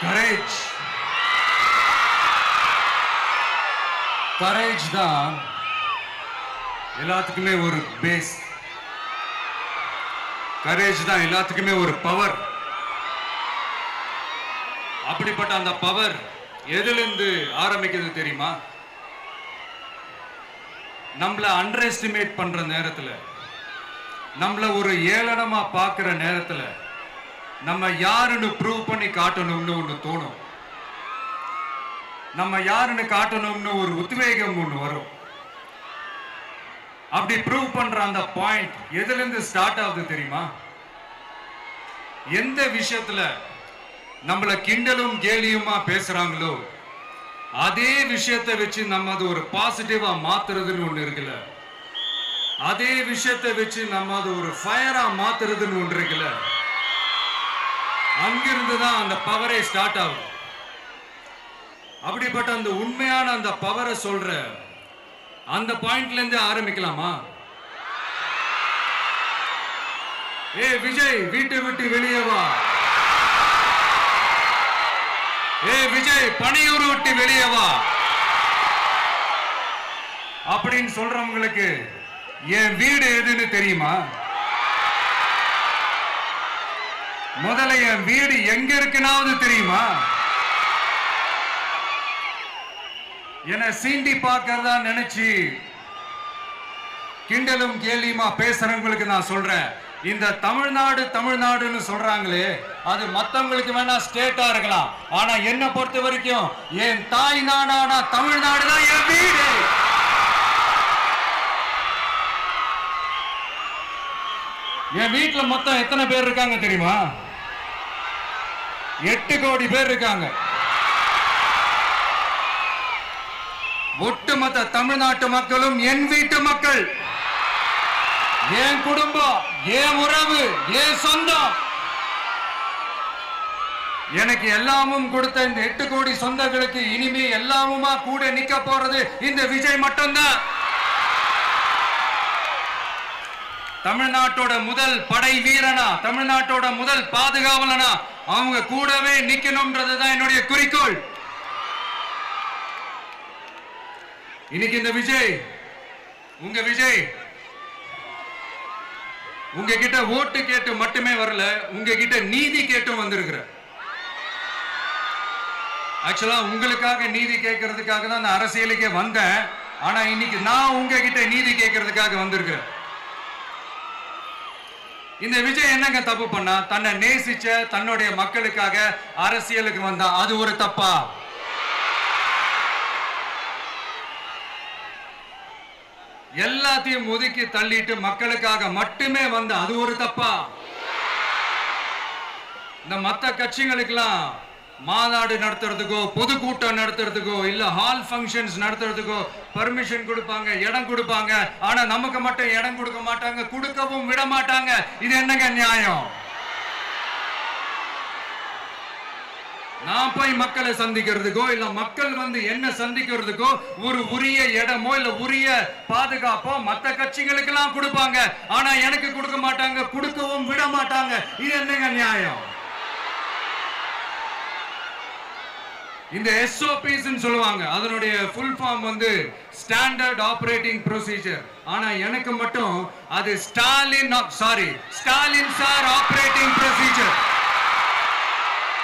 Courage courage தான் எல்லாத்துக்குமே ஒரு பேஸ். கரேஜ் தான் எல்லாத்துக்குமே ஒரு பவர். அப்படிப்பட்ட அந்த பவர் எதிலிருந்து ஆரம்பிக்கிறது தெரியுமா? நம்மள அண்டர் எஸ்டிமேட் பண்ற நேரத்துல, நம்மள ஒரு ஏளனமா பார்க்கிற நேரத்துல, நம்ம யாருன்னு ப்ரூவ் பண்ணி காட்டணும்னு ஒண்ணு தோணும். நம்ம யாருன்னு காட்டணும்னு ஒரு உத்வேகம் ஒண்ணு வரும். அப்படி ப்ரூவ் பண்ற அந்த பாயிண்ட் எதுல இருந்து ஸ்டார்ட் ஆகுது தெரியுமா? எந்த விஷயத்துல நம்மள கிண்டலும் கேலியுமா பேசுறாங்களோ அதே விஷயத்தை வச்சு நம்ம அது ஒரு பாசிட்டிவா மாத்துறதுன்னு ஒண்ணு இருக்குல்ல, அதே விஷயத்தை வச்சு நம்ம அது ஒரு ஃபயரா மாத்துறதுன்னு ஒன்று இருக்குல்ல, அங்கிருந்து தான் அந்த பவரே ஸ்டார்ட் ஆகும். அப்படிப்பட்ட அந்த உண்மையான அந்த பவரை சொல்ற அந்த பாயிண்ட்ல இருந்து ஆரம்பிக்கலாமா? ஏ விஜய், வீட்டை விட்டு வெளியே வா. ஏ விஜய், பணியூர் விட்டு வெளியே வா அப்படின்னு சொல்றவங்களுக்கு என் வீடு எதுன்னு தெரியுமா? முதல்ல என் வீடு எங்க இருக்குனாவது தெரியுமா? என சீண்டி பார்க்கறதா நினைச்சு கிண்டலும் கேலியுமா பேசுறவங்களுக்கு நான் சொல்றேன், இந்த தமிழ்நாடு தமிழ்நாடுன்னு சொல்றாங்களே, அது மத்தவங்களுக்கு வேணா ஸ்டேட்டா இருக்கலாம், ஆனா என்ன பொறுத்த வரைக்கும் என் தாய் நாடான தமிழ்நாடு தான் என் வீடு. என் வீட்டுல மொத்தம் எத்தனை பேர் இருக்காங்க தெரியுமா? 8 கோடி பேர் இருக்காங்க. ஒட்டுமொத்த தமிழ்நாட்டு மக்களும் என் வீட்டு மக்கள், என் குடும்பம், என் உறவு, என் சொந்தம். எனக்கு எல்லாமும் கொடுத்த இந்த 8 கோடி சொந்தங்களுக்கு இனிமே எல்லாமுமா கூட நிக்க போறது இந்த விஜய் மட்டும்தான். தமிழ்நாட்டோட முதல் படை வீரனா, தமிழ்நாட்டோட முதல் பாதுகாவலனா அவங்க கூடவே நிக்கணும்ன்றதுதான் என்னுடைய குறிக்கோள். இன்னைக்கு இந்த விஜய், உங்க விஜய் உங்ககிட்ட ஓட்டு கேட்டு மட்டுமே வரல, உங்ககிட்ட நீதி கேட்டும் வந்திருக்கிற. ஆக்சுவலா உங்களுக்காக நீதி கேட்கறதுக்காக தான் நான் அரசியலுக்கே வந்தேன். ஆனா இன்னைக்கு நான் உங்ககிட்ட நீதி கேட்கறதுக்காக வந்திருக்கிறேன். இந்த விஜய் என்னங்க தப்பு பண்ணா? தன்னை நேசிச்ச தன்னுடைய மக்களுக்காக அரசியலுக்கு வந்தா அது ஒரு தப்பா? எல்லாத்தையும் ஒதுக்கி தள்ளிட்டு மக்களுக்காக மட்டுமே வந்த அது ஒரு தப்பா? இந்த மத்த கட்சிகளுக்கெல்லாம் மாநாடு நடத்துறதுக்கோ பொதுக்கூட்டம் நடத்துறதுக்கோ இல்ல ஹால் ஃபங்க்ஷன்ஸ் நடத்துறதுக்கோ பர்மிஷன் கொடுப்பாங்க, இடம் கொடுப்பாங்க. ஆனா நமக்கு மட்டும் இடம் கொடுக்க மாட்டாங்க, கொடுக்கவும் விட மாட்டாங்க. இது என்னங்க நியாயம்? நான் போய் மக்களை சந்திக்கிறதுக்கோ இல்ல மக்கள் வந்து என்ன சந்திக்கிறதுக்கோ ஒரு உரிய இடமோ இல்ல உரிய பாதுகாப்போ மத்த கட்சிகளுக்கு எல்லாம் கொடுப்பாங்க. ஆனா எனக்கு கொடுக்க மாட்டாங்க, கொடுக்கவும் விட மாட்டாங்க. இது என்னங்க நியாயம்? இந்த SOPs சொல்லுவாங்க, அதனுடைய ஃபுல் ஃபார்ம் வந்து ஸ்டாண்டர்ட் ஆபரேட்டிங் ப்ரொசீஜர். ஆனா எனக்கு மட்டும் அது ஸ்டாலின் சார் ஆபரேட்டிங் ப்ரொசீஜர்.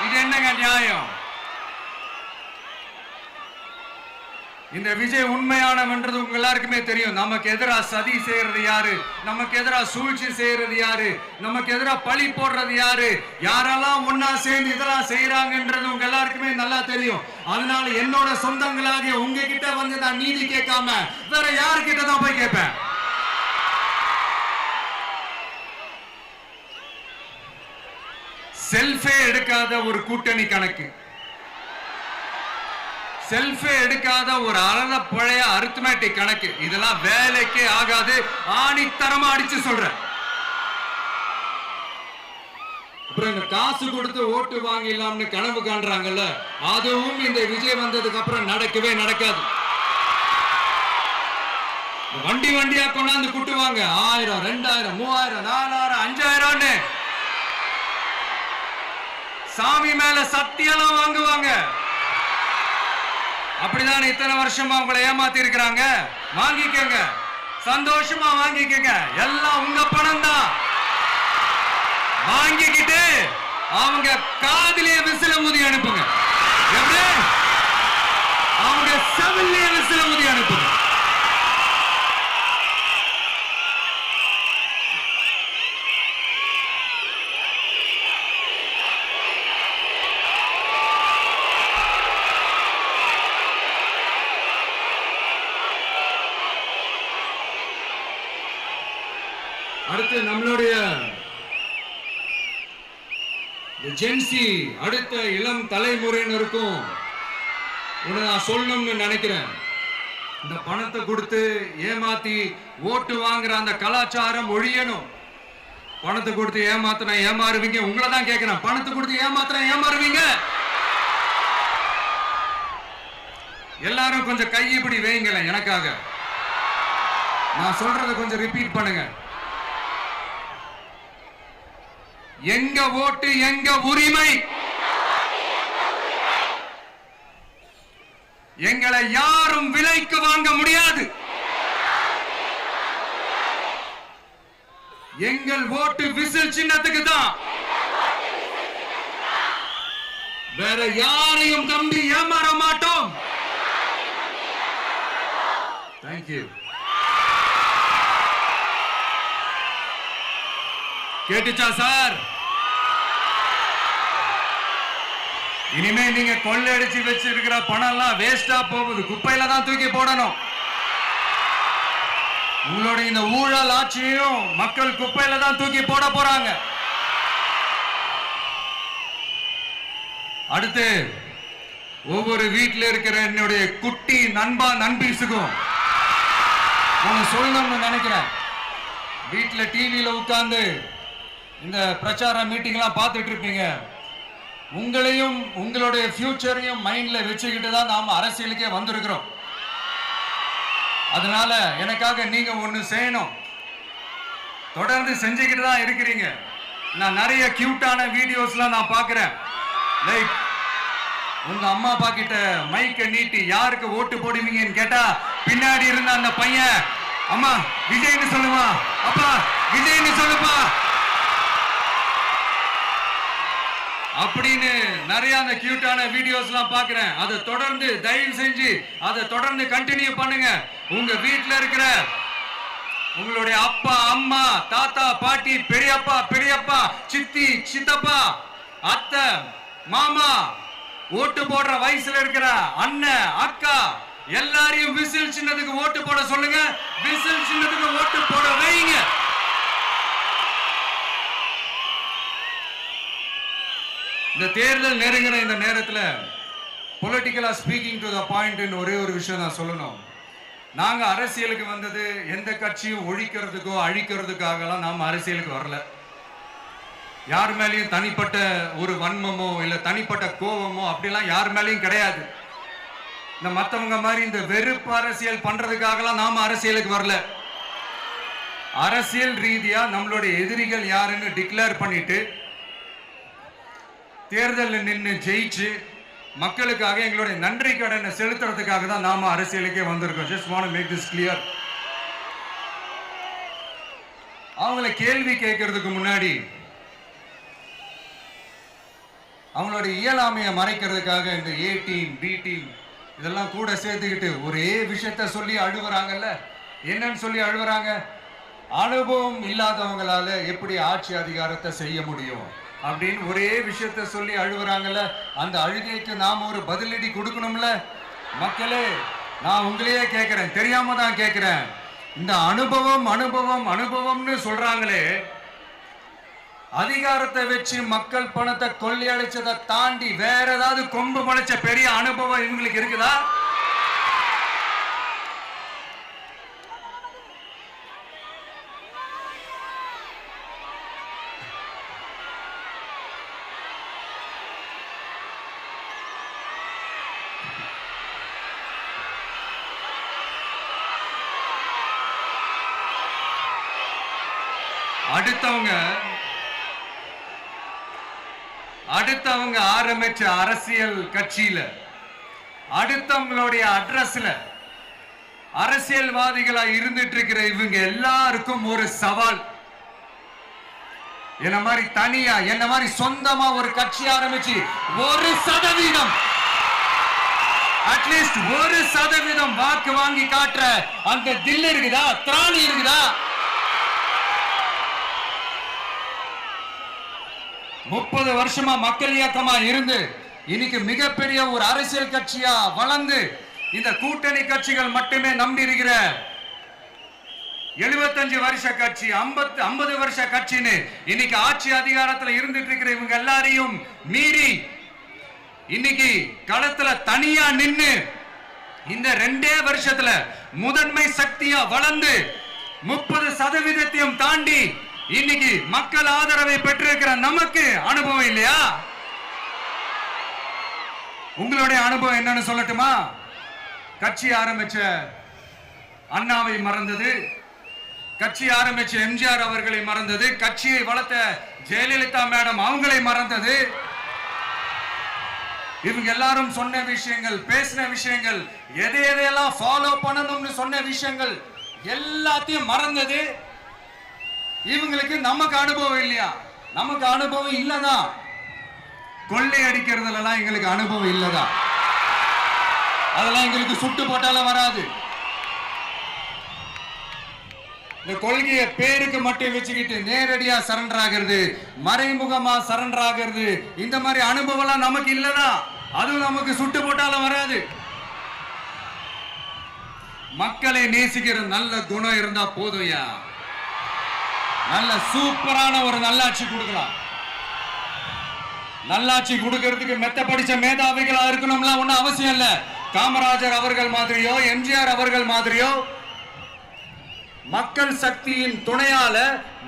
இது என்னங்க நியாயம்? இந்த விஜய் உண்மையானவன்றது உங்க எல்லாருக்குமே தெரியும். நமக்கு எதிராக சதி செய்யறது யாரு, நமக்கு எதிராக சூழ்ச்சி செய்யறது யாரு, நமக்கு எதிராக பழி போடுறது யாரு, யாரெல்லாம் ஒன்னா சேர்ந்து இதெல்லாம் செய்யறாங்கன்றது உங்க எல்லாருக்குமே நல்லா தெரியும். அதனால என்னோட சொந்தங்களாகிய உங்ககிட்ட வந்து நான் நீதி கேட்காம வேற யாருக்கிட்ட தான் போய் கேட்பேன்? செல்ஃபே எடுக்காத ஒரு கூட்டணி கணக்கு, செல்ஃபே எடுக்காத ஒரு அறத பழைய அரித்மெட்டிக் கணக்கு, இதெல்லாம் வேலைக்கே ஆகாது. ஆணித்தரமா அடிச்சு சொல்றேன். அப்புறம் இந்த காசு கொடுத்து ஓட்டு வாங்கிடலாம்னு கனவு காண்றாங்கல்ல, அதுவும் இந்த விஜய் வந்ததுக்கு அப்புறம் நடக்கவே நடக்காது. வண்டி வண்டியா கொண்டாந்து கூட்டுவாங்க, 1000, 2000, 3000, 4000, 5000. சாமி மேல சத்தியெல்லாம் வாங்குவாங்க. அப்படிதான் இத்தனை வருஷமா உங்களை ஏமாத்தி இருக்கிறாங்க. வாங்கிக்கங்க, சந்தோஷமா வாங்கிக்கங்க. எல்லாம் உங்க பணம் தான். வாங்கிக்கிட்டு அவங்க காதிலேயே விசில ஊதி அனுப்புங்க. எப்படி? அவங்க செவிலியே விசில ஊதி அனுப்புங்க. அடுத்து நம்மளுடைய ஜென்சி அடுத்த இளம் தலைமுறையினருக்கும் நான் சொல்லணும்னு நினைக்கிறேன். இந்த பணத்தை கொடுத்து ஏமாத்தி ஓட்டு வாங்குற அந்த கலாச்சாரம் ஒழியணும். பணத்தை கொடுத்து ஏமாத்தினா ஏமாறுவீங்க. உங்களை தான் கேட்கிறேன், பணத்தை கொடுத்து ஏமாத்தினா ஏமாறுவீங்க? எல்லாரும் கொஞ்சம் கையப்படி வைங்களேன் எனக்காக. நான் சொல்றதை கொஞ்சம் ரிப்பீட் பண்ணுங்க. எங்க ஓட்டு எங்க உரிமை. எங்களை யாரும் விலைக்கு வாங்க முடியாது. எங்கள் ஓட்டு விசில் சின்னத்துக்கு தான். வேற யாரையும் நம்பி ஏமாற மாட்டோம். தேங்க்யூ. கேட்டுச்சா சார்? இனிமே நீங்க கொள்ளையடிச்சு வச்சிருக்கிற பணம் எல்லாம் வேஸ்டா போகுது. குப்பையில தான் தூக்கி போடணும். உங்களுடைய இந்த ஊழல் ஆட்சியும் மக்கள் குப்பையில தான் தூக்கி போட போறாங்க. அடுத்து ஒவ்வொரு வீட்டில் இருக்கிற என்னுடைய குட்டி நண்பா நண்பீஸுக்கும் நான் சொல்லணும்னு நினைக்கிறேன். வீட்டுல டிவியில உட்கார்ந்து இந்த பிரச்சார மீட்டிங்லாம் பார்த்துட்டு இருப்பீங்க. உங்களையும் உங்களுடைய ஃபியூச்சரையும் மைண்ட்ல வச்சுக்கிட்டு தான் நாம அரசியலுக்கே வந்திருக்கிறோம். அதனால எனக்காக நீங்க ஒண்ணு செய்யணும். தொடர்ந்து செஞ்சுக்கிட்டு தான் இருக்கிறீங்க. நான் நிறைய கியூட்டான வீடியோஸ்லாம் நான் பார்க்கிறேன். லைக் உங்க அம்மா அப்பா கிட்ட மைக்க நீட்டி யாருக்கு ஓட்டு போடுவீங்கன்னு கேட்டா பின்னாடி இருந்த அந்த பையன், அம்மா விஜய்னு சொல்லுமா, அப்பா விஜய்னு சொல்லுப்பா அப்படின்னு நிறைய அந்த கியூட்டான வீடியோஸ்லாம் பார்க்கிறேன். அதை தொடர்ந்து தயவு செஞ்சு அதை தொடர்ந்து கண்டினியூ பண்ணுங்க. உங்க வீட்டில் இருக்கிற உங்களுடைய அப்பா அம்மா தாத்தா பாட்டி பெரியப்பா பெரியப்பா சித்தி சித்தப்பா அத்தை மாமா ஓட்டு போடுற வயசுல இருக்கிற அண்ணன் அக்கா எல்லாரையும் விசில் சின்னத்துக்கு ஓட்டு போட சொல்லுங்க. விசில் சின்னத்துக்கு ஓட்டு போட வைங்க. இந்த தேர்தல் நெருங்கிற இந்த நேரத்தில் பொலிட்டிக்கலா ஸ்பீக்கிங் டு த பாயிண்ட் ஒரே ஒரு விஷயம் நான் சொல்லணும். நாங்க அரசியலுக்கு வந்தது எந்த கட்சியும் ஒழிக்கிறதுக்கோ அழிக்கிறதுக்காகலாம் நாம அரசியலுக்கு வரல. யார் மேலேயும் தனிப்பட்ட ஒரு வன்மமோ இல்ல தனிப்பட்ட கோபமோ அப்படிலாம் யார் மேலேயும் கிடையாது. இந்த மத்தவங்க மாதிரி இந்த வெறுப்பு அரசியல் பண்றதுக்காகலாம் நாம அரசியலுக்கு வரல. அரசியல் ரீதியா நம்மளுடைய எதிரிகள் யாருன்னு டிக்ளேர் பண்ணிட்டு தேர்தலில் நின்று ஜெயிச்சு மக்களுக்காக எங்களுடைய நன்றி கடனை செலுத்துறதுக்காக தான் நாம அரசியலுக்கே வந்திருக்கோம். Just want to make this clear. அவங்கள கேள்வி கேட்கறதுக்கு முன்னாடி அவங்களுடைய இயலாமையை மறைக்கிறதுக்காக இந்த ஏ டீம் பி டீம் இதெல்லாம் கூட சேர்த்துக்கிட்டு ஒரே விஷயத்த சொல்லி அழுவுறாங்கல்ல. என்னன்னு சொல்லி அழுவுறாங்க? அனுபவம் இல்லாதவங்களால எப்படி ஆட்சி அதிகாரத்தை செய்ய முடியும் அப்படின்னு ஒரே விஷயத்த சொல்லி அழுவுறாங்கல்ல. அந்த அழுகைக்கு நாம ஒரு பதிலடி கொடுக்கணும்ல. மக்களே, நான் உங்களையே கேட்கிறேன், தெரியாம தான் கேட்கிறேன். இந்த அனுபவம் அனுபவம் அனுபவம்னு சொல்றாங்களே, அதிகாரத்தை வச்சு மக்கள் பணத்தை கொள்ளையடிச்சதை தாண்டி வேற ஏதாவது கொம்பு முளைச்ச பெரிய அனுபவம் இவங்களுக்கு இருக்குதா? அடுத்தவங்க அடுத்தவங்க ஆரம்பிச்ச அரசியல் கட்சியில, அடுத்தவங்களுடைய அட்ரஸ்ல அரசியல்வாதிகளா இருந்துட்டு இருக்கிற இவங்க எல்லாருக்கும் ஒரு சவால். என்ன மாதிரி தனியா, என்ன மாதிரி சொந்தமா ஒரு கட்சி ஆரம்பிச்சு 1% அட்லீஸ்ட் 1% வாக்கு வாங்கி காட்டுற அந்த தில் இருக்குதா, திராணி இருக்குதா? 30 வருஷமா மக்கள் இயக்கமா இருந்து இன்னைக்கு மிகப்பெரிய ஒரு அரசியல் கட்சியா வளர்ந்து இந்த கூட்டணி கட்சிகள் மட்டுமே நம்பி இருக்கிற 75 வருஷ கட்சி, 50 வருஷ கட்சின்னு இன்னைக்கு ஆட்சி அதிகாரத்தில் இருந்துட்டு இருக்கிற இவங்க எல்லாரையும் மீறி இன்னைக்கு களத்துல தனியா நின்னு இந்த 2 வருஷத்துல முதன்மை சக்தியா வளர்ந்து 30% தாண்டி இன்னைக்கு மக்கள் ஆதரவை பெற்றிருக்கிற நமக்கு அனுபவம் இல்லையா? உங்களுடைய அனுபவம் என்னன்னு சொல்லட்டுமா? கட்சி ஆரம்பிச்ச அண்ணாவை மறந்தது, கட்சி ஆரம்பிச்ச எம்ஜிஆர் அவர்களை மறந்தது, கட்சியை வளர்த்த ஜெயலலிதா மேடம் அவங்களை மறந்தது. இவங்க எல்லாரும் சொன்ன விஷயங்கள், பேசின விஷயங்கள், எதையெல்லாம் ஃபாலோ பண்ணணும்னு சொன்ன விஷயங்கள் எல்லாத்தையும் மறந்தது. இவங்களுக்கு நமக்கு அனுபவம் இல்லையா? நமக்கு அனுபவம் இல்லதான். கொள்ளை அடிக்கிறதுல எங்களுக்கு அனுபவம் இல்லதான். அதெல்லாம் எங்களுக்கு சுட்டு போட்டாலும் வராது. இந்த கொள்கையை பேருக்கு மட்டும் வச்சுக்கிட்டு நேரடியா சரண்டர் ஆகிறது, மறைமுகமா சரண்டர் ஆகிறது, இந்த மாதிரி அனுபவம் நமக்கு இல்லதான். அதுவும் நமக்கு சுட்டு போட்டாலும் வராது. மக்களை நேசிக்கிற நல்ல குணம் இருந்தா போதும்யா, நல்ல சூப்பரான ஒரு நல்லாட்சி கொடுக்கலாம். நல்லாட்சி கொடுக்கிறதுக்கு மெத்த படிச்ச மேதாவிகளா இருக்கணும்லாம் ஒன்னும் அவசியம் இல்ல. காமராஜர் அவர்கள் மாதிரியோ, எம்ஜிஆர் அவர்கள் மாதிரியோ மக்கள் சக்தியின் துணையால,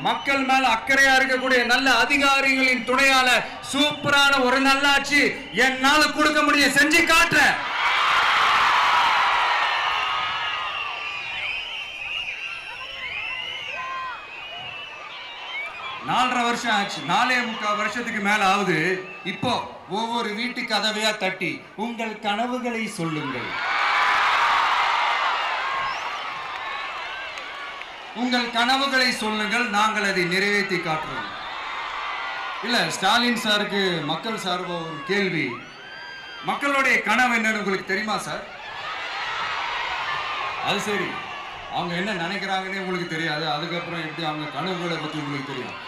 மக்கள் மேல அக்கறையா இருக்கக்கூடிய நல்ல அதிகாரிகளின் துணையால சூப்பரான ஒரு நல்லாட்சி என்னால கொடுக்க முடியும், செஞ்சு காட்டுறேன். நாலரை வருஷம் ஆச்சு, 4.25 வருஷத்துக்கு மேல ஆகுது. இப்போ ஒவ்வொரு வீட்டு கதவையா தட்டி உங்கள் கனவுகளை சொல்லுங்கள், உங்கள் கனவுகளை சொல்லுங்கள், நாங்கள் அதை நிறைவேற்றி காட்டுறோம். இல்ல, ஸ்டாலின் சாருக்கு மக்கள் சார்பா ஒரு கேள்வி. மக்களுடைய கனவு என்னன்னு உங்களுக்கு தெரியுமா சார்? அது சரி, அவங்க என்ன நினைக்கிறாங்கன்னு உங்களுக்கு தெரியாது, அதுக்கப்புறம் எப்படி அவங்க கனவுகளை பத்தி உங்களுக்கு தெரியும்.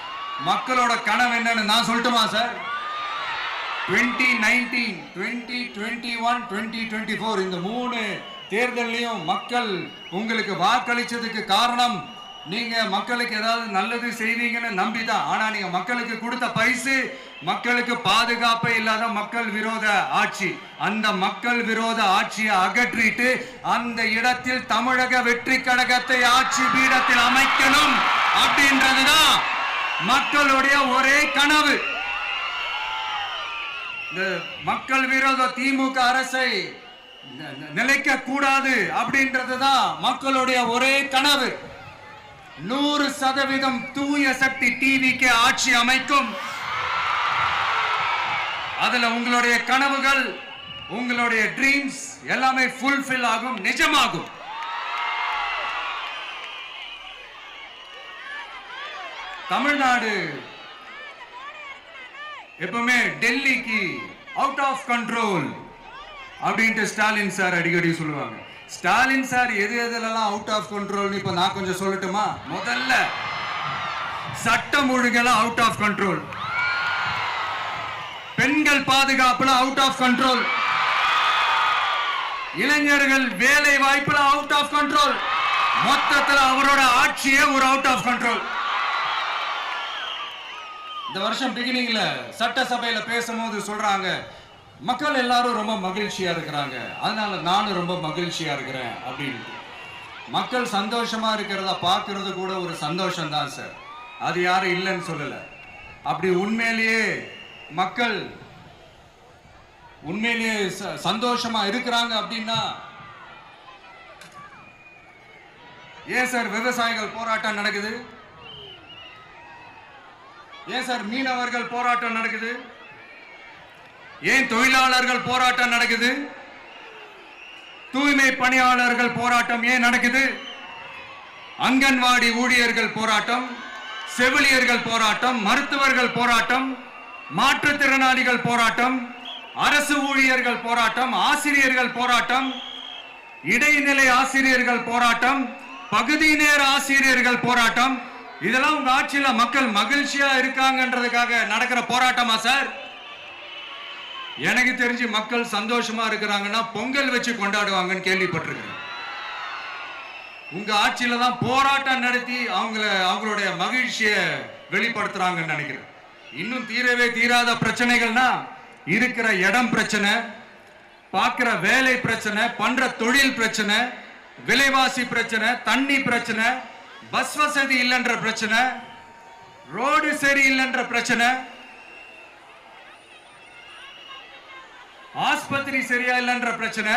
மக்களோட கனவு என்னன்னு நான் சொல்லட்டுமா சார்? 2019, 2021, 2024 இந்த 3 தேர்தலையும் மக்கள் உங்களுக்கு வாக்களிச்சதுக்கு காரணம் நீங்க மக்களுக்கு ஏதாவது நல்லது செய்வீங்கன்னு நம்பிதான். ஆனா நீங்க மக்களுக்கு கொடுத்த பரிசு மக்களுக்கு பாதுகாப்பே இல்லாத மக்கள் விரோத ஆட்சி. அந்த மக்கள் விரோத ஆட்சியை அகற்றிட்டு அந்த இடத்தில் தமிழக வெற்றி கழகத்தை ஆட்சி பீடத்தில் அமைக்கணும் அப்படின்றதுதான் மக்களுடைய ஒரே கனவு. இந்த மக்கள் விரோத திமுக அரசை நிலைக்க கூடாது அப்படின்றதுதான் மக்களுடைய ஒரே கனவு. 100% தூய சக்தி டிவிக்கு ஆட்சி அமைக்கும். அதுல உங்களுடைய கனவுகள், உங்களுடைய ட்ரீம்ஸ் எல்லாமே ஃபுல்ஃபில் ஆகும், நிஜமாகும். தமிழ்நாடு எப்பவுமே டெல்லிக்கு அவுட் ஆஃப் கண்ட்ரோல் அப்படின்ட்டு ஸ்டாலின் சார் அடிக்கடி சொல்லுவாங்க. ஸ்டாலின் சார் எது எதுலாம் அவுட் ஆஃப் கண்ட்ரோல் இப்ப நான் கொஞ்சம் சொல்லட்டுமா? முதல்ல சட்டம் ஒழுங்கெல்லாம் அவுட் ஆஃப் கண்ட்ரோல், பெண்கள் பாதுகாப்புல அவுட் ஆஃப் கண்ட்ரோல், இளைஞர்கள் வேலை வாய்ப்புல அவுட் ஆஃப் கண்ட்ரோல், மொத்தத்தில் அவரோட ஆட்சியே ஒரு அவுட் ஆஃப் கண்ட்ரோல். இந்த வருஷம் பிகினிங்ல சட்டசபையில பேசும்போது சொல்றாங்க, மக்கள் எல்லாரும் ரொம்ப மகிழ்ச்சியா இருக்கிறாங்க, அதனால நானும் ரொம்ப மகிழ்ச்சியா இருக்கிறேன் அப்படின்னு. மக்கள் சந்தோஷமா இருக்கிறத பார்க்கறது கூட ஒரு சந்தோஷம் தான் சார், அது யாரும் இல்லைன்னு சொல்லல. அப்படி உண்மையிலேயே மக்கள் உண்மையிலேயே சந்தோஷமா இருக்கிறாங்க அப்படின்னா ஏன் சார் விவசாயிகள் போராட்டம் நடக்குது? ஏன் சார் மீனவர்கள் போராட்டம் நடக்குது? ஏன் தொழிலாளர்கள் போராட்டம் நடக்குது? தூய்மை பணியாளர்கள் போராட்டம் ஏன் நடக்குது? அங்கன்வாடி ஊழியர்கள் போராட்டம், செவிலியர்கள் போராட்டம், மருத்துவர்கள் போராட்ம், மாற்றுத்திறனாளிகள் போராட்டம், அரசு ஊழியர்கள் போராட்டம், ஆசிரியர்கள் போராட்டம், இடைநிலை ஆசிரியர்கள் போராட்டம், பகுதி நேர ஆசிரியர்கள் போராட்டம். இதெல்லாம் உங்க ஆட்சியில மக்கள் மகிழ்ச்சியா இருக்காங்கன்றதுக்காக நடக்கிற போராட்டமா சார்? எனக்கு தெரிஞ்சு மக்கள் சந்தோஷமா இருக்கிறாங்கன்னா பொங்கல் வச்சு கொண்டாடுவாங்கன்னு கேள்விப்பட்டிருக்கிறேன். உங்க ஆட்சியில தான் போராட்டம் நடத்தி அவங்களுடைய மகிழ்ச்சியை வெளிப்படுத்துறாங்கன்னு நினைக்கிறேன். இன்னும் தீரவே தீராத பிரச்சனைகள்னா இருக்கிற இடம் பிரச்சனை, பார்க்கிற வேலை பிரச்சனை, பண்ற தொழில் பிரச்சனை, விலைவாசி பிரச்சனை, தண்ணி பிரச்சனை, பஸ் வசதி இல்லைன்ற பிரச்சனை, ரோடு சரி இல்லைன்ற பிரச்சனை, ஆஸ்பத்திரி சரியா இல்லைன்ற பிரச்சனை.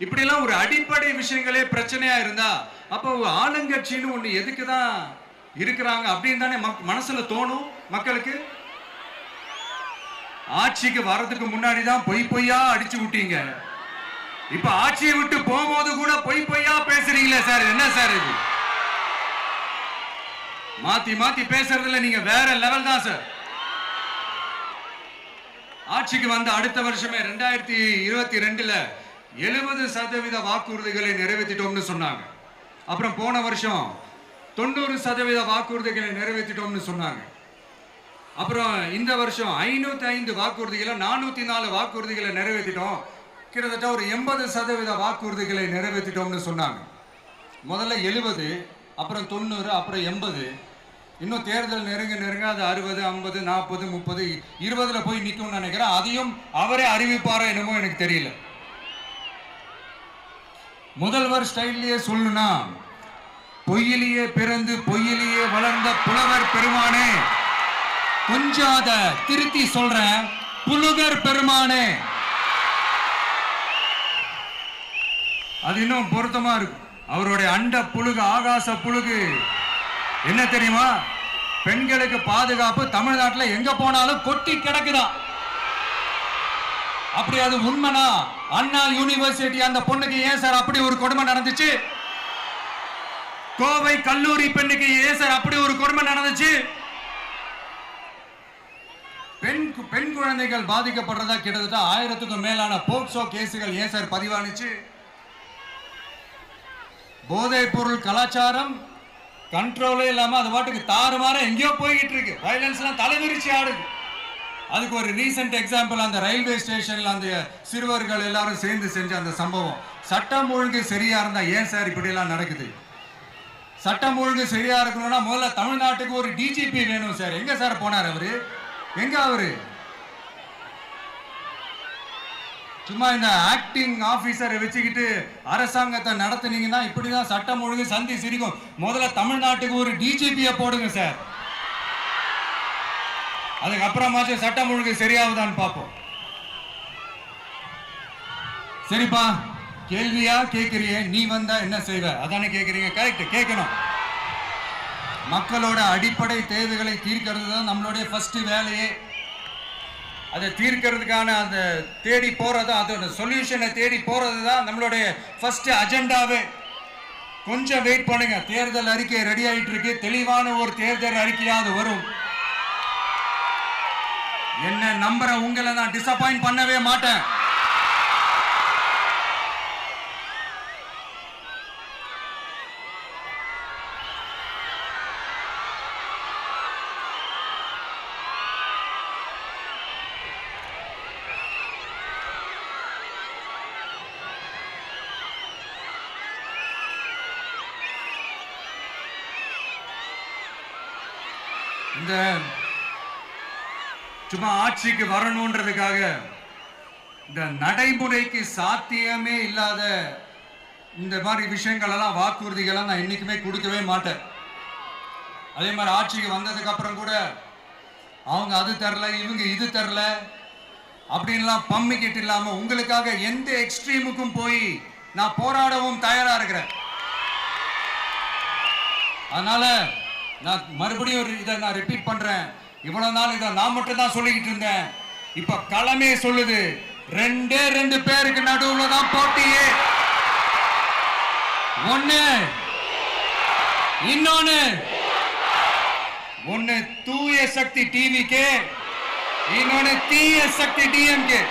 இப்படி எல்லாம் ஒரு அடிப்படை விஷயங்களே பிரச்சனையா இருந்தா அப்போ ஆளுங்கட்சின்னு ஒண்ணு எதுக்குதான் இருக்கிறாங்க அப்படின்னு தானே மனசுல தோணும் மக்களுக்கு. ஆட்சிக்கு வர்றதுக்கு முன்னாடி தான் பொய்யா அடிச்சு விட்டீங்க. இப்ப ஆட்சியை விட்டு போகும்போது கூட பொய்யா பேசுறீங்களே சார், என்ன சார் இது? மாத்தி மாத்தி பேசுறதுல நீங்க வேற லெவல் தான் சார். ஆட்சிக்கு வந்த அடுத்த வருஷமே 2022ல 70% வாக்குறுதிகளை நிறைவேற்றிட்டோம்னு சொன்னாங்க. அப்புறம் போன வருஷம் 90% வாக்குறுதிகளை நிறைவேற்றிட்டோம்னு சொன்னாங்க. அப்புறம் இந்த வருஷம் 505 வாக்குறுதிகளை 404 வாக்குறுதிகளை நிறைவேற்றிட்டோம். கிட்டத்தட்ட ஒரு 80% வாக்குறுதிகளை நிறைவேற்றிட்டோம்னு சொன்னாங்க. முதல்ல 70, அப்புறம் 90, அப்புறம் 80. இன்னும் தேர்தல் நெருங்க அது 60, 50, 40, 30, 20ல போய் நிற்கும்னு நினைக்கிறேன். அதையும் அவரே அறிவிப்பாரா என்னமோ எனக்கு தெரியல. முதல்வர் ஸ்டைல்லையே சொல்லணும்னா, பொய்யிலேயே பிறந்து பொய்யிலேயே வளர்ந்த புலவர் பெருமானே, கொஞ்சம் அத திருத்தி சொல்றேன், புலுகர் பெருமானே. அது இன்னும் பொருத்தமா இருக்கும். அவருடைய அண்ட புழுகு, ஆகாச புழுகு என்ன தெரியுமா? பெண்களுக்கு பாதுகாப்பு தமிழ்நாட்டில் எங்க போனாலும் கொட்டி கிடக்குதான். அப்படி அது உண்மைனா அண்ணா யூனிவர்சிட்டி அந்த பொண்ணுக்கு ஏன் சார் அப்படி ஒரு கொடுமை நடந்துச்சு? கோவை கல்லூரி பெண்ணுக்கு ஏன் சார் அப்படி ஒரு கொடுமை நடந்துச்சு? பெண் குழந்தைகள் பாதிக்கப்படுறதா கிட்டத்தட்ட 1000க்கும் மேலான போக்சோ கேசுகள் ஏன் சார் பதிவானுச்சு? போதைப் பொருள் கலாச்சாரம் கண்ட்ரோலே இல்லாம அது பாட்டுக்கு தாறுமாற எங்கேயோ போய்கிட்டு இருக்கு. வயலன்ஸ் எல்லாம் தலைவிரிச்சு ஆடுது. அதுக்கு ஒரு ரீசெண்ட் எக்ஸாம்பிள், அந்த ரயில்வே ஸ்டேஷன்ல அந்த சிறுவர்கள் எல்லாரும் சேர்ந்து செஞ்ச அந்த சம்பவம். சட்டம் ஒழுங்கு சரியா இருந்தா ஏன் சார் இப்படி எல்லாம் நடக்குது? சட்டம் ஒழுங்கு சரியா இருக்கணும்னா முதல்ல தமிழ்நாட்டுக்கு ஒரு டிஜிபி வேணும் சார். எங்க சார் போனார் அவரு? எங்க அவரு? சும்மா இந்த ஆக்டிங் ஆபீசரை வச்சுக்கிட்டு அரசாங்கத்தை நடத்துனீங்கன்னா இப்படிதான் சட்டம் ஒழுங்கு சந்தி சிரிக்கும். முதல்ல தமிழ்நாட்டுக்கு ஒரு டிஜிபியை போடுங்க சார். அதுக்கப்புறமாச்சும் சட்டம் ஒழுங்கு சரியாகுதான்னு பார்ப்போம். சரிப்பா, கேள்வியா கேட்கிறியே, நீ வந்தா என்ன செய்வ அதானே கேட்கறீங்க. கரெக்ட், கேட்கணும். மக்களோட அடிப்படை தேவைகளை தீர்க்கிறது தான் நம்மளுடைய ஃபர்ஸ்ட் வேலையே. அதை தீர்க்கிறதுக்கான அந்த தேடி போறது, அதோட சொல்யூஷனை தேடி போறது தான் நம்மளுடைய ஃபர்ஸ்ட் அஜெண்டாவே. கொஞ்சம் வெயிட் பண்ணுங்க, தேர்தல் அறிக்கை ரெடி ஆயிட்டு இருக்கு. தெளிவான ஒரு தேர்தல் அறிக்கையாவது வரும். என்ன நம்புற உங்களை நான் டிசப்பாயிண்ட் பண்ணவே மாட்டேன். இந்த சும்மா ஆட்சிக்கு வரணும்ன்றதுக்காக இந்த நடைமுறைக்கு சாத்தியமே இல்லாத இந்த மாதிரி விஷயங்கள் எல்லாம், வாக்குறுதிகளை நான் என்னைக்குமே கொடுக்கவே மாட்டேன். அதே மாதிரி ஆட்சிக்கு வந்ததுக்கு அப்புறம் கூட அவங்க அது தரல, இவங்க இது தரல அப்படின்லாம் பம்மிக்கிட்டு இல்லாம உங்களுக்காக எந்த எக்ஸ்ட்ரீமுக்கும் போய் நான் போராடவும் தயாரா இருக்கிறேன். அதனால நான் மறுபடியும் இதை நான் ரிப்பீட் பண்றேன். இவ்வளவு நாள் இதை நான் மட்டும் தான் சொல்லிக்கிட்டு இருந்தேன். இப்ப களமே சொல்லுது, ரெண்டே ரெண்டு பேருக்கு நடுவுல தான் போட்டியே. ஒண்ணு இன்னொன்னு தூய சக்தி டிவிக்கு, இன்னொன்னு தீய சக்தி டிஎம்கே.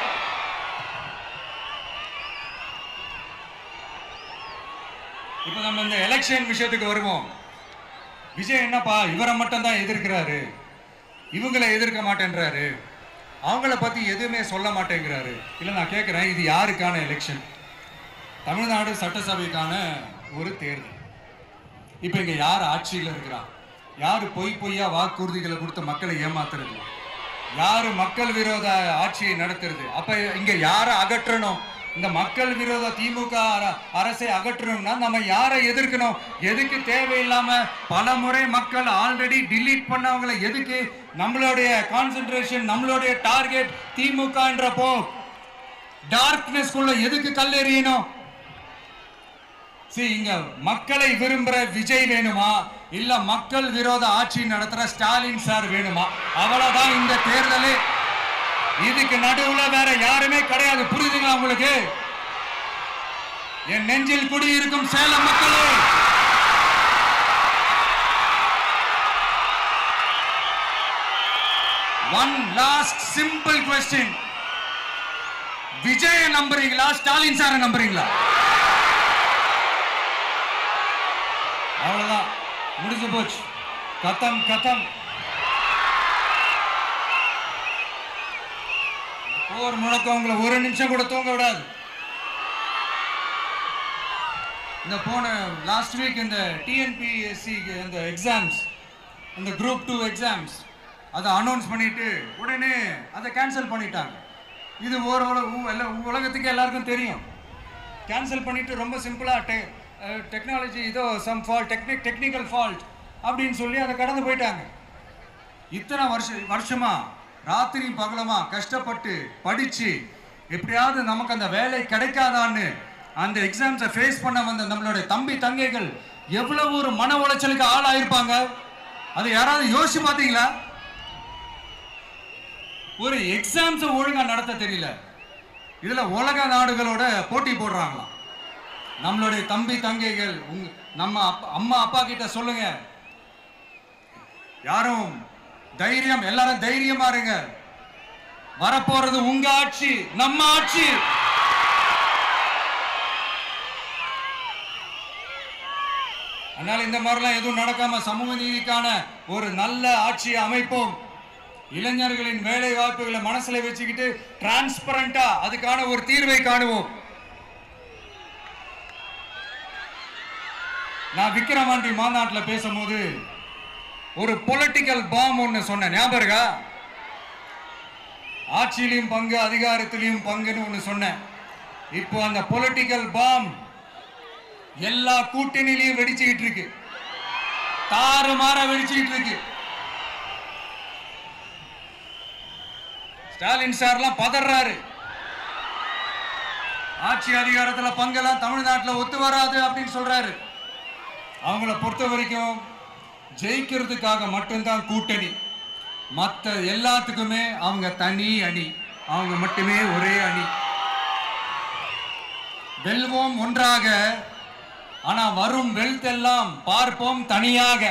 இப்ப நம்ம இந்த எலெக்ஷன் விஷயத்துக்கு வருவோம். விஜய் என்னப்பா இவரை மட்டும் தான் எதிர்க்கிறாரு, இவங்களை எதிர்க்க மாட்டேன்றாரு, அவங்கள பத்தி எதுவுமே சொல்ல மாட்டேங்கிறாரு. இல்ல நான் கேட்கிறேன், இது யாருக்கான எலெக்ஷன்? தமிழ்நாடு சட்டசபைக்கான ஒரு தேர்தல். இப்ப இங்க யார் ஆட்சியில் இருக்கிறா? யாரு பொய்யா வாக்குறுதிகளை கொடுத்து மக்களை ஏமாத்துறது? யாரு மக்கள் விரோத ஆட்சியை நடத்துறது? அப்ப இங்க யாரை அகற்றணும்? இந்த மக்கள் விரோத திமுக அரசை அகற்றணும்னா நம்ம யாரை எதிர்க்கணும்? எதுக்கு தேவையில்லாம பல முறை மக்கள் ஆல்ரெடி டிலீட் பண்ணவங்களை எதுக்கு நம்மளுடைய கான்சென்ட்ரேஷன், நம்மளுடைய டார்கெட் திமுகன்றப்போ டார்க்னஸ் குள்ள எதுக்கு கல்லெறியணும்? இங்க மக்களை விரும்புற விஜய் வேணுமா, இல்ல மக்கள் விரோத ஆட்சி நடத்துற ஸ்டாலின் சார் வேணுமா? அவ்வளவுதான் இந்த தேர்தலே. இதுக்கு நடுவுல வேற யாருமே கிடையாது. புரியுதுங்களா உங்களுக்கு? என் நெஞ்சில் குடியிருக்கும் சேலம் மக்களே, one last simple question, Vijaya நம்புறீங்களா ஸ்டாலின் சார நம்புறீங்களா? அவ்வளவுதான், முடிஞ்சு போச்சு, கதம் கதம். போர் முழக்கம் உங்களை ஒரு நிமிஷம் கூட தூங்க விடாது. இந்த போன லாஸ்ட் வீக் இந்த டிஎன்பிஎஸ்சி இந்த எக்ஸாம்ஸ், இந்த குரூப் 2 எக்ஸாம்ஸ் அதை அனௌன்ஸ் பண்ணிட்டு உடனே அதை கேன்சல் பண்ணிட்டாங்க. இது உலகத்துக்கு எல்லாருக்கும் தெரியும். கேன்சல் பண்ணிட்டு ரொம்ப சிம்பிளா டெக்னாலஜி ஏதோ சம் ஃபால்ட், டெக்னிக்கல் ஃபால்ட் அப்படின்னு சொல்லி அதை கடந்து போயிட்டாங்க. இத்தனை வருஷமா ராத்திரி பகலமா கஷ்டப்பட்டு படிச்சு எப்படியாவது நமக்கு அந்த வேலை கிடைக்காதான்னு அந்த எக்ஸாம்ஸை ஃபேஸ் பண்ண வந்த நம்மளுடைய தம்பி தங்கைகள் எவ்வளவு ஒரு மன உளைச்சலுக்கு ஆளாயிருப்பாங்க. அதை யாராவது யோசிச்சு பார்த்தீங்களா? ஒரு எக்ஸாம்ஸை ஒழுங்கா நடத்த தெரியல, இதுல உலக நாடுகளோட போட்டி போடுறாங்களாம். நம்மளுடைய தம்பி தங்கைகள், நம்ம அம்மா அப்பா கிட்ட சொல்லுங்க, யாரும் தைரியம், எல்லாரும் தைரியமா இருங்க. வரப்போறது உங்க ஆட்சி, நம்ம ஆட்சி. அதனால இந்த மாதிரிலாம் எதுவும் நடக்காம சமூக நீதிக்கான ஒரு நல்ல ஆட்சியை அமைப்போம். இளைஞர்களின் வேலை வாய்ப்புகளை மனசுல வச்சுக்கிட்டு டிரான்ஸ்பரண்டா அதுக்கான ஒரு தீர்வை காணுவோம். நான் விக்கிரவாண்டி மாநாட்டில் பேசும்போது ஒரு பொலிட்டிக்கல் பாம் ஒன்னு சொன்ன ஞாபகம் இருக்கா? ஆட்சியிலையும் பங்கு, அதிகாரத்திலையும் பங்குன்னு ஒன்னு சொன்னேன். இப்போ அந்த பொலிட்டிக்கல் பாம் எல்லா கூட்டணியிலையும் வெடிச்சுக்கிட்டு இருக்கு, தாறுமாற வெடிச்சுக்கிட்டு இருக்கு. ஸ்டாலின் சார்லாம் பதறாரு, ஆட்சி அதிகாரத்துல பங்கெல்லாம் தமிழ்நாட்டில் ஒத்து வராது அப்படின்னு சொல்றாரு. அவங்கள பொறுத்த வரைக்கும் ஜெயிக்கிறதுக்காக மட்டும்தான் கூட்டணி, மற்ற எல்லாத்துக்குமே அவங்க தனி அணி, அவங்க மட்டுமே ஒரே அணி. வெல்வோம் ஒன்றாக, ஆனா வரும் வெல்த் எல்லாம் பார்ப்போம் தனியாக.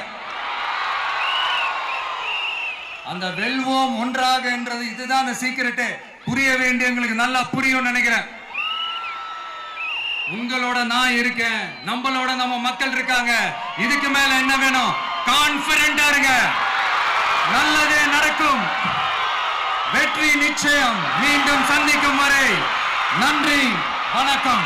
அந்த வெல்வோம் ஒன்றாக என்றது இதுதான் அந்த சீக்கிரட்டே. புரிய வேண்டியவங்களுக்கு நல்லா புரியும் நினைக்கிறேன். உங்களோட நான் இருக்கேன், நம்மளோட நம்ம மக்கள் இருக்காங்க. இதுக்கு மேல என்ன வேணும்? கான்பிடென்டா இருங்க, நல்லதே நடக்கும், வெற்றி நிச்சயம். மீண்டும் சந்திக்கும் வரை நன்றி, வணக்கம்.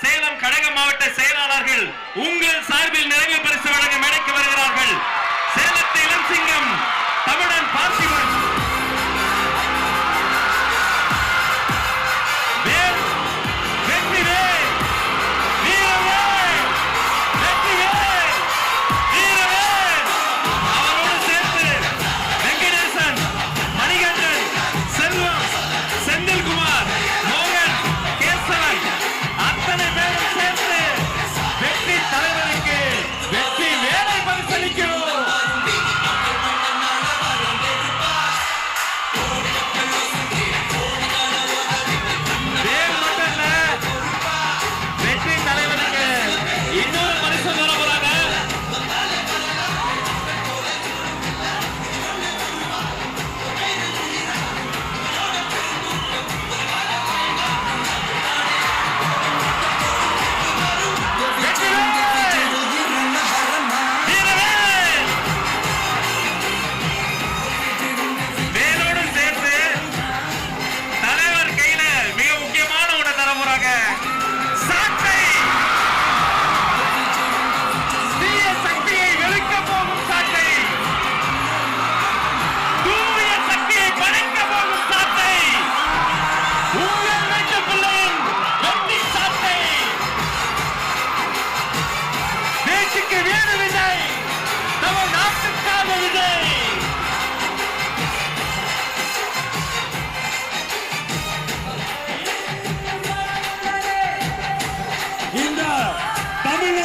சேலம் கடக மாவட்ட செயலாளர்கள் உங்கள் சார்பில் நிறைவு பரிசு வழங்க மேடைக்கு வருகிறார்கள். சேலத்து இளம் சிங்கம் தமிழன் பார்த்திபன்.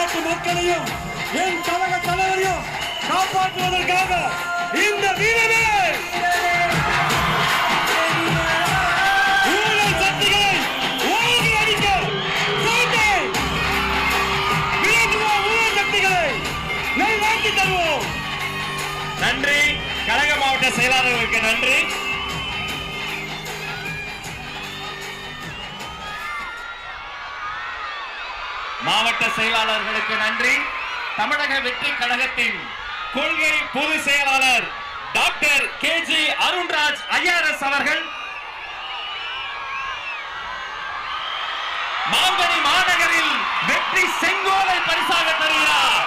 நாட்டு மக்களையும் என் கழக தலைவரையும் காப்பாற்றுவதற்காக இந்த வீரமே ஊழல் சக்திகளை ஓங்கி அடிக்க ஊழல் சக்திகளை நல்வாக்கி தருவோம். நன்றி. கழக மாவட்ட செயலாளர்களுக்கு நன்றி. மாவட்ட செயலாளர்களுக்கு நன்றி. தமிழக வெற்றி கழகத்தின் கொள்கை பொதுச் செயலாளர் டாக்டர் KG அருண்ராஜ் IRS அவர்கள் மாங்கனி மாநகரில் வெற்றி செங்கோலை பரிசாக தருகிறார்.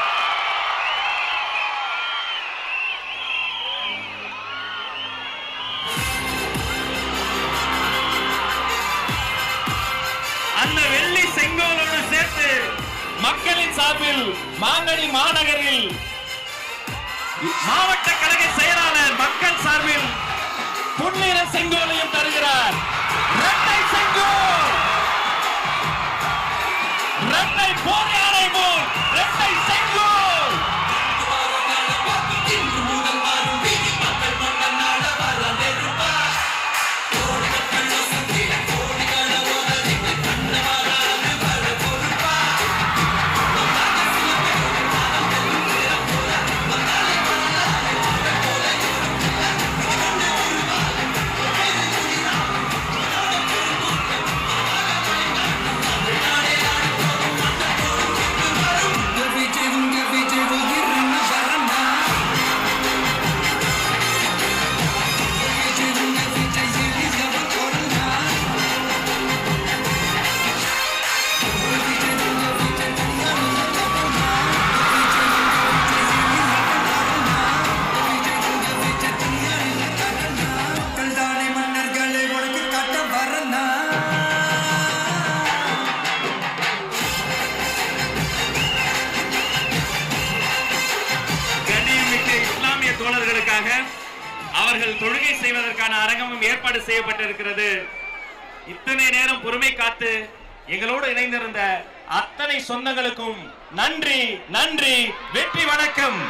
அந்த வெள்ளி செங்கோலோடு சேர்த்து மக்களின் சார்பில் மாங்கனி மாநகரில் மாவட்ட கழக செயலாளர் மக்கள் சார்பில் பொன்னிற செங்கோலையும் தருகிறார். இரட்டை செங்கோல், இரட்டை போர் யானை போல் இரட்டை செங்கோல். தோழர்களுக்காக அவர்கள் தொழுகை செய்வதற்கான அரங்கமும் ஏற்பாடு செய்யப்பட்டிருக்கிறது. இத்தனை நேரம் பொறுமை காத்து எங்களோடு இணைந்திருந்த அத்தனை சொந்தங்களுக்கும் நன்றி. நன்றி. வெற்றி. வணக்கம்.